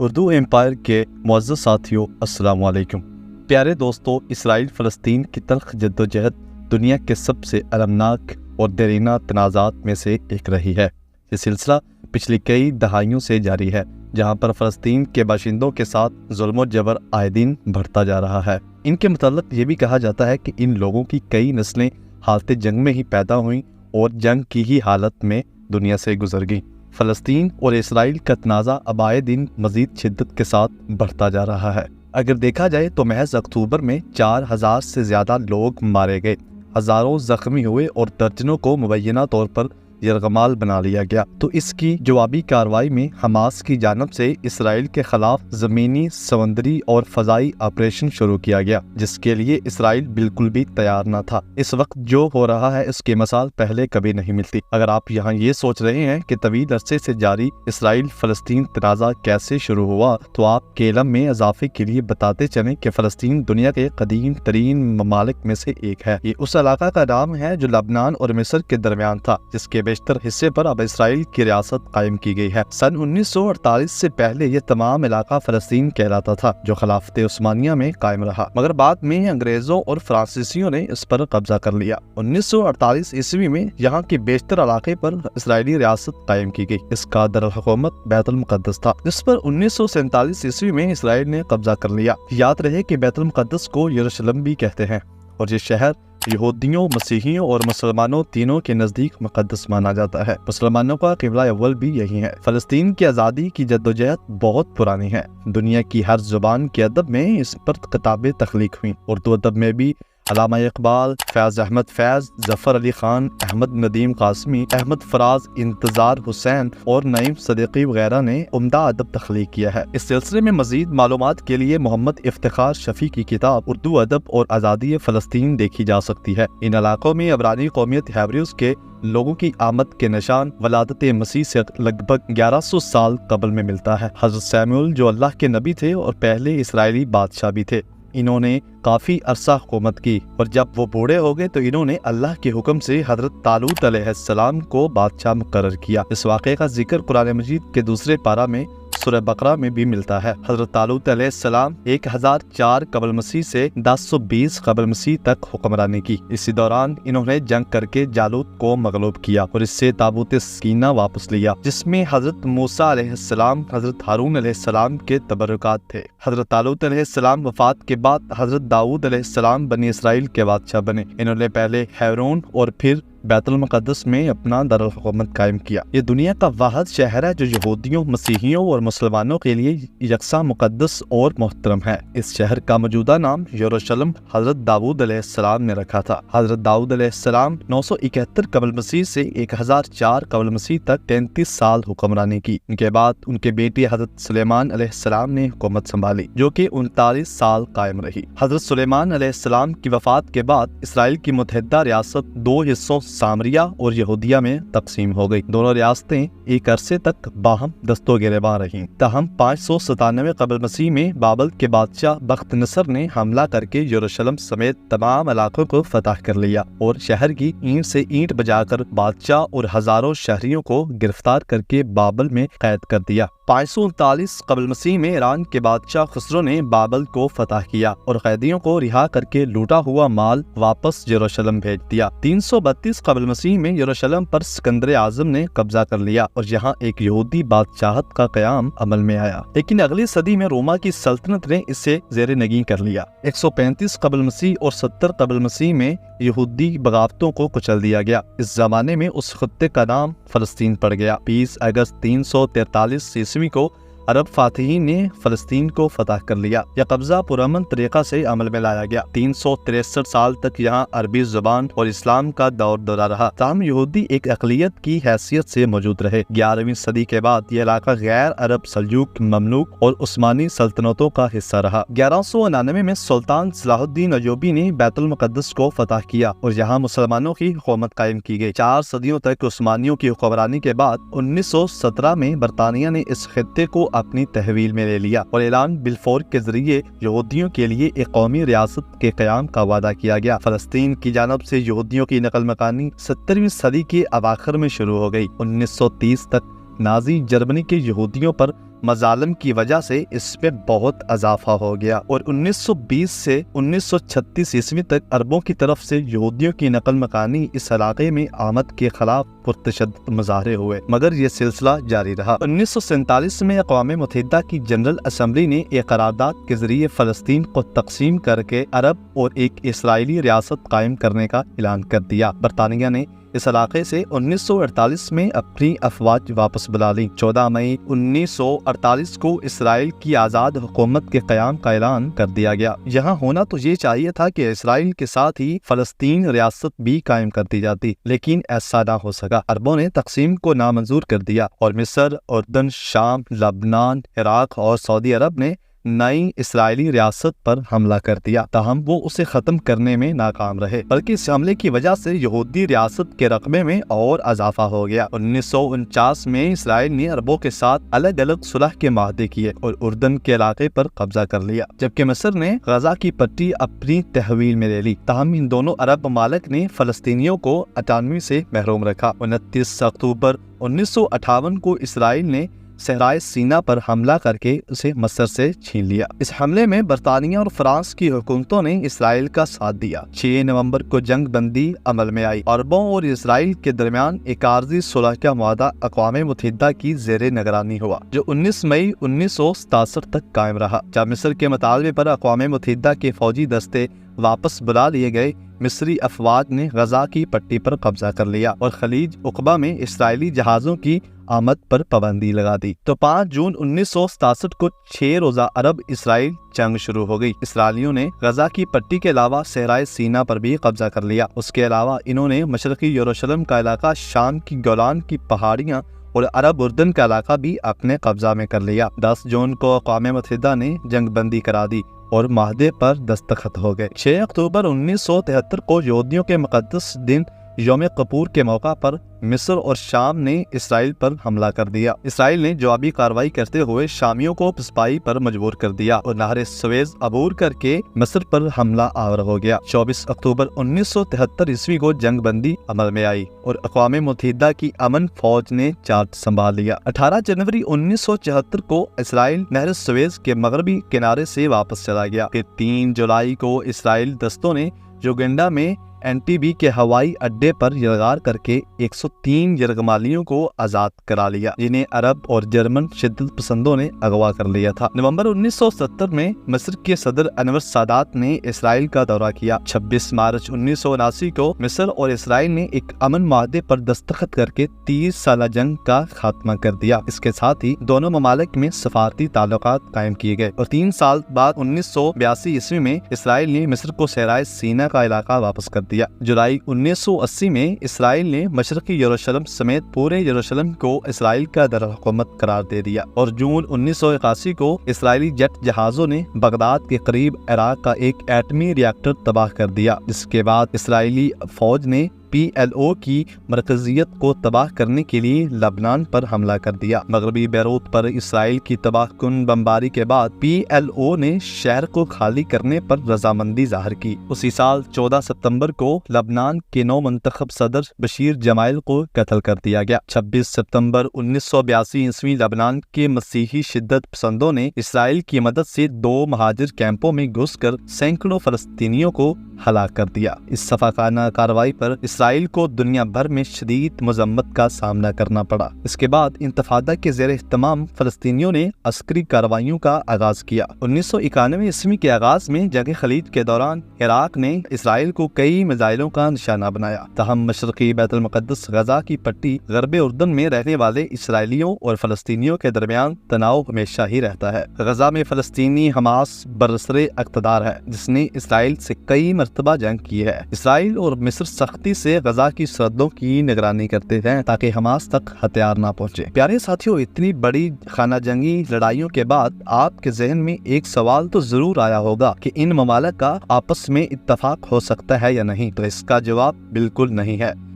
Urdu empire کے معزز ساتھیوں، السلام علیکم۔ پیارے دوستو، اسرائیل فلسطین کی تلخ جدوجہد دنیا کے سب سے المناک اور دیرینہ تنازعات میں سے ایک رہی ہے۔ یہ سلسلہ پچھلی کئی دہائیوں سے جاری ہے، جہاں پر فلسطین کے باشندوں کے ساتھ ظلم و جبر آئے دن بڑھتا جا رہا ہے۔ ان کے متعلق یہ بھی کہا جاتا ہے کہ ان لوگوں کی کئی نسلیں حالت جنگ میں ہی پیدا ہوئیں اور جنگ کی ہی حالت میں دنیا سے گزر گئیں۔ فلسطین اور اسرائیل کا تنازع اب آئے دن مزید شدت کے ساتھ بڑھتا جا رہا ہے۔ اگر دیکھا جائے تو محض اکتوبر میں 4000 سے زیادہ لوگ مارے گئے، ہزاروں زخمی ہوئے اور درجنوں کو مبینہ طور پر یرغمال بنا لیا گیا۔ تو اس کی جوابی کارروائی میں حماس کی جانب سے اسرائیل کے خلاف زمینی، سمندری اور فضائی آپریشن شروع کیا گیا، جس کے لیے اسرائیل بالکل بھی تیار نہ تھا۔ اس وقت جو ہو رہا ہے اس کی مثال پہلے کبھی نہیں ملتی۔ اگر آپ یہاں یہ سوچ رہے ہیں کہ طویل عرصے سے جاری اسرائیل فلسطین تنازع کیسے شروع ہوا، تو آپ کے علم میں اضافے کے لیے بتاتے چلیں کہ فلسطین دنیا کے قدیم ترین ممالک میں سے ایک ہے۔ یہ اس علاقہ کا نام ہے جو لبنان اور مصر کے درمیان تھا، جس کے بیشتر حصے پر اب اسرائیل کی ریاست قائم کی گئی ہے۔ سن 1948 سے پہلے یہ تمام علاقہ فلسطین کہلاتا تھا، جو خلافت عثمانیہ میں قائم رہا، مگر بعد میں انگریزوں اور فرانسیسیوں نے اس پر قبضہ کر لیا۔ 1948 عیسوی میں یہاں کے بیشتر علاقے پر اسرائیلی ریاست قائم کی گئی۔ اس کا دارالحکومت بیت المقدس تھا، جس پر 1947 عیسوی میں اسرائیل نے قبضہ کر لیا۔ یاد رہے کہ بیت المقدس کو یروشلم بھی کہتے ہیں، اور یہ شہر یہودیوں، مسیحیوں اور مسلمانوں تینوں کے نزدیک مقدس مانا جاتا ہے۔ مسلمانوں کا قبلہ اول بھی یہی ہے۔ فلسطین کی آزادی کی جدوجہد بہت پرانی ہے۔ دنیا کی ہر زبان کے ادب میں اس پر کتابیں تخلیق ہوئیں۔ اردو ادب میں بھی علامہ اقبال، فیض احمد فیض، ظفر علی خان، احمد ندیم قاسمی، احمد فراز، انتظار حسین اور نعیم صدیقی وغیرہ نے عمدہ ادب تخلیق کیا ہے۔ اس سلسلے میں مزید معلومات کے لیے محمد افتخار شفیع کی کتاب اردو ادب اور آزادی فلسطین دیکھی جا سکتی ہے۔ ان علاقوں میں عبرانی قومیت ہیبریوز کے لوگوں کی آمد کے نشان ولادت مسیح سے لگ بھگ 1100 سال قبل میں ملتا ہے۔ حضرت سیموئیل جو اللہ کے نبی تھے اور پہلے اسرائیلی بادشاہ بھی تھے، انہوں نے کافی عرصہ حکومت کی، اور جب وہ بوڑھے ہو گئے تو انہوں نے اللہ کے حکم سے حضرت طالوت علیہ السلام کو بادشاہ مقرر کیا۔ اس واقعے کا ذکر قرآن مجید کے دوسرے پارہ میں سورہ بقرہ میں بھی ملتا ہے۔ حضرت طالوت علیہ السلام 1004 قبل مسیح سے 1020 قبل مسیح تک حکمرانی کی۔ اسی دوران انہوں نے جنگ کر کے جالوت کو مغلوب کیا اور اس سے تابوت سکینہ واپس لیا، جس میں حضرت موسیٰ علیہ السلام، حضرت ہارون علیہ السلام کے تبرکات تھے۔ حضرت طالوت علیہ السلام وفات کے بعد حضرت داؤد علیہ السلام بنی اسرائیل کے بادشاہ بنے۔ انہوں نے پہلے ہیرون اور پھر بیت المقدس میں اپنا دارالحکومت قائم کیا۔ یہ دنیا کا واحد شہر ہے جو یہودیوں، مسیحیوں اور مسلمانوں کے لیے یکساں مقدس اور محترم ہے۔ اس شہر کا موجودہ نام یروشلم حضرت داؤد علیہ السلام نے رکھا تھا۔ حضرت داؤد علیہ السلام 971 قبل مسیح سے 1004 قبل مسیح تک 33 سال حکمرانی کی۔ ان کے بعد ان کے بیٹے حضرت سلیمان علیہ السلام نے حکومت سنبھالی، جو کہ 39 سال قائم رہی۔ حضرت سلیمان علیہ السلام کی وفات کے بعد اسرائیل کی متحدہ ریاست دو حصوں سامریہ اور یہودیہ میں تقسیم ہو گئی۔ دونوں ریاستیں ایک عرصے تک باہم دست و گریباں رہیں، تاہم 597 قبل مسیح میں بابل کے بادشاہ بخت نصر نے حملہ کر کے یروشلم سمیت تمام علاقوں کو فتح کر لیا اور شہر کی اینٹ سے اینٹ بجا کر بادشاہ اور ہزاروں شہریوں کو گرفتار کر کے بابل میں قید کر دیا۔ 539 قبل مسیح میں ایران کے بادشاہ خسرو نے بابل کو فتح کیا اور قیدیوں کو رہا کر کے لوٹا ہوا مال واپس یروشلم بھیج دیا۔ 332 قبل مسیح میں یروشلم پر سکندر اعظم نے قبضہ کر لیا اور یہاں ایک یہودی بادشاہت کا قیام عمل میں آیا، لیکن اگلی صدی میں روما کی سلطنت نے اسے زیر نگین کر لیا۔ 135 قبل مسیح اور 70 قبل مسیح میں یہودی بغاوتوں کو کچل دیا گیا۔ اس زمانے میں اس خطے کا نام فلسطین پڑ گیا۔ 20 اگست 343 عیسوی کو عرب فاتحین نے فلسطین کو فتح کر لیا۔ یہ قبضہ پرامن طریقہ سے عمل میں لایا گیا۔ 363 سال تک یہاں عربی زبان اور اسلام کا دور دورہ رہا، تاہم یہودی ایک اقلیت کی حیثیت سے موجود رہے۔ 11ویں صدی کے بعد یہ علاقہ غیر عرب، سلجوق، مملوک اور عثمانی سلطنتوں کا حصہ رہا۔ 1199 میں سلطان صلاح الدین ایوبی نے بیت المقدس کو فتح کیا اور یہاں مسلمانوں کی حکومت قائم کی گئی۔ 4 صدیوں تک عثمانیوں کی حکمرانی کے بعد 1917 میں برطانیہ نے اس خطے کو اپنی تحویل میں لے لیا اور اعلان بلفور کے ذریعے یہودیوں کے لیے ایک قومی ریاست کے قیام کا وعدہ کیا گیا۔ فلسطین کی جانب سے یہودیوں کی نقل مکانی 17ویں صدی کے اواخر میں شروع ہو گئی۔ 1930 تک نازی جرمنی کے یہودیوں پر مظالم کی وجہ سے اس میں بہت اضافہ ہو گیا اور 1920 سے 1936 عیسوی تک عربوں کی طرف سے یہودیوں کی نقل مکانی اس علاقے میں آمد کے خلاف پرتشدد مظاہرے ہوئے، مگر یہ سلسلہ جاری رہا۔ 1947 میں اقوام متحدہ کی جنرل اسمبلی نے ایک قرارداد کے ذریعے فلسطین کو تقسیم کر کے عرب اور ایک اسرائیلی ریاست قائم کرنے کا اعلان کر دیا۔ برطانیہ نے اس علاقے سے 1948 میں اپنی افواج واپس بلا لی۔ 14 مئی 1948 کو اسرائیل کی آزاد حکومت کے قیام کا اعلان کر دیا گیا۔ یہاں ہونا تو یہ چاہیے تھا کہ اسرائیل کے ساتھ ہی فلسطین ریاست بھی قائم کر دی جاتی، لیکن ایسا نہ ہو سکا۔ عربوں نے تقسیم کو نامنظور کر دیا اور مصر، اردن، شام، لبنان، عراق اور سعودی عرب نے نئی اسرائیلی ریاست پر حملہ کر دیا، تاہم وہ اسے ختم کرنے میں ناکام رہے، بلکہ اس حملے کی وجہ سے یہودی ریاست کے رقبے میں اور اضافہ ہو گیا۔ 1949 میں اسرائیل نے عربوں کے ساتھ الگ الگ صلح کے معاہدے کیے اور اردن کے علاقے پر قبضہ کر لیا، جبکہ مصر نے غزہ کی پٹی اپنی تحویل میں لے لی، تاہم ان دونوں عرب ممالک نے فلسطینیوں کو اٹانوی سے محروم رکھا۔ 29 اکتوبر 1958 کو اسرائیل نے صحرائے سینا پر حملہ کر کے اسے مصر سے چھین لیا۔ اس حملے میں برطانیہ اور فرانس کی حکومتوں نے اسرائیل کا ساتھ دیا۔ 6 نومبر کو جنگ بندی عمل میں آئی۔ عربوں اور اسرائیل کے درمیان ایک عارضی صلح کا معاہدہ اقوام متحدہ کی زیر نگرانی ہوا، جو 19 مئی 1967 تک قائم رہا۔ جب مصر کے مطالبے پر اقوام متحدہ کے فوجی دستے واپس بلا لیے گئے، مصری افواج نے غزہ کی پٹی پر قبضہ کر لیا اور خلیج عقبہ میں اسرائیلی جہازوں کی آمد پر پابندی لگا دی۔ تو 5 جون 1967 کو 6 روزہ عرب اسرائیل جنگ شروع ہو گئی۔ اسرائیلیوں نے غزہ کی پٹی کے علاوہ صحرائے سینا پر بھی قبضہ کر لیا۔ اس کے علاوہ انہوں نے مشرقی یروشلم کا علاقہ، شام کی گولان کی پہاڑیاں اور عرب اردن کا علاقہ بھی اپنے قبضہ میں کر لیا۔ 10 جون کو اقوام متحدہ نے جنگ بندی کرا دی اور معاہدے پر دستخط ہو گئے۔ 6 اکتوبر 1973 کو یہودیوں کے مقدس دن یوم کپور کے موقع پر مصر اور شام نے اسرائیل پر حملہ کر دیا۔ اسرائیل نے جوابی کارروائی کرتے ہوئے شامیوں کو پسپائی پر مجبور کر دیا اور نہر سویز عبور کر کے مصر پر حملہ آور ہو گیا۔ 24 اکتوبر 1973 عیسوی کو جنگ بندی عمل میں آئی اور اقوام متحدہ کی امن فوج نے چارج سنبھال لیا۔ 18 جنوری 1974 کو اسرائیل نہر سویز کے مغربی کنارے سے واپس چلا گیا۔ پھر 3 جولائی کو اسرائیل دستوں نے یوگنڈا میں NTB کے ہوائی اڈے پر یلغار کر کے 103 یرغمالیوں کو آزاد کرا لیا، جنہیں عرب اور جرمن شدت پسندوں نے اغوا کر لیا تھا۔ نومبر 1970 میں مصر کے صدر انور سادات نے اسرائیل کا دورہ کیا۔ 26 مارچ 1979 کو مصر اور اسرائیل نے ایک امن معاہدے پر دستخط کر کے 30 سالہ جنگ کا خاتمہ کر دیا۔ اس کے ساتھ ہی دونوں ممالک میں سفارتی تعلقات قائم کیے گئے اور 3 سال بعد 1982 عیسوی میں اسرائیل نے مصر کو صحرائے سینا کا علاقہ واپس کر دیا۔ جولائی 1980 میں اسرائیل نے مشرقی یروشلم سمیت پورے یروشلم کو اسرائیل کا دارالحکومت قرار دے دیا اور جون 1981 کو اسرائیلی جیٹ جہازوں نے بغداد کے قریب عراق کا ایک ایٹمی ری ایکٹر تباہ کر دیا، جس کے بعد اسرائیلی فوج نے PLO کی مرکزیت کو تباہ کرنے کے لیے لبنان پر حملہ کر دیا۔ مغربی بیروت پر اسرائیل کی تباہ کن بمباری کے بعد PLO نے شہر کو خالی کرنے پر رضامندی ظاہر کی۔ اسی سال 14 ستمبر کو لبنان کے نو منتخب صدر بشیر جمائل کو قتل کر دیا گیا۔ 26 ستمبر 1982 عیسوی لبنان کے مسیحی شدت پسندوں نے اسرائیل کی مدد سے 2 مہاجر کیمپوں میں گھس کر سینکڑوں فلسطینیوں کو ہلاک کر دیا۔ اس صفاقانہ کارروائی پر اسرائیل کو دنیا بھر میں شدید مذمت کا سامنا کرنا پڑا۔ اس کے بعد انتفاضہ کے زیر اہتمام فلسطینیوں نے عسکری کارروائیوں کا آغاز کیا۔ 1991 عیسوی کے آغاز میں جنگ خلیج کے دوران عراق نے اسرائیل کو کئی میزائلوں کا نشانہ بنایا، تاہم مشرقی بیت المقدس غزہ کی پٹی غرب اردن میں رہنے والے اسرائیلیوں اور فلسطینیوں کے درمیان تناؤ ہمیشہ ہی رہتا ہے۔ غزہ میں فلسطینی حماس برسر اقتدار ہے، جس نے اسرائیل سے کئی مرتبہ جنگ کی ہے۔ اسرائیل اور مصر سختی سے غزہ کی سرحدوں کی نگرانی کرتے ہیں تاکہ حماس تک ہتھیار نہ پہنچے۔ پیارے ساتھیوں، اتنی بڑی خانہ جنگی لڑائیوں کے بعد آپ کے ذہن میں ایک سوال تو ضرور آیا ہوگا کہ ان ممالک کا آپس میں اتفاق ہو سکتا ہے یا نہیں؟ تو اس کا جواب بالکل نہیں ہے۔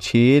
6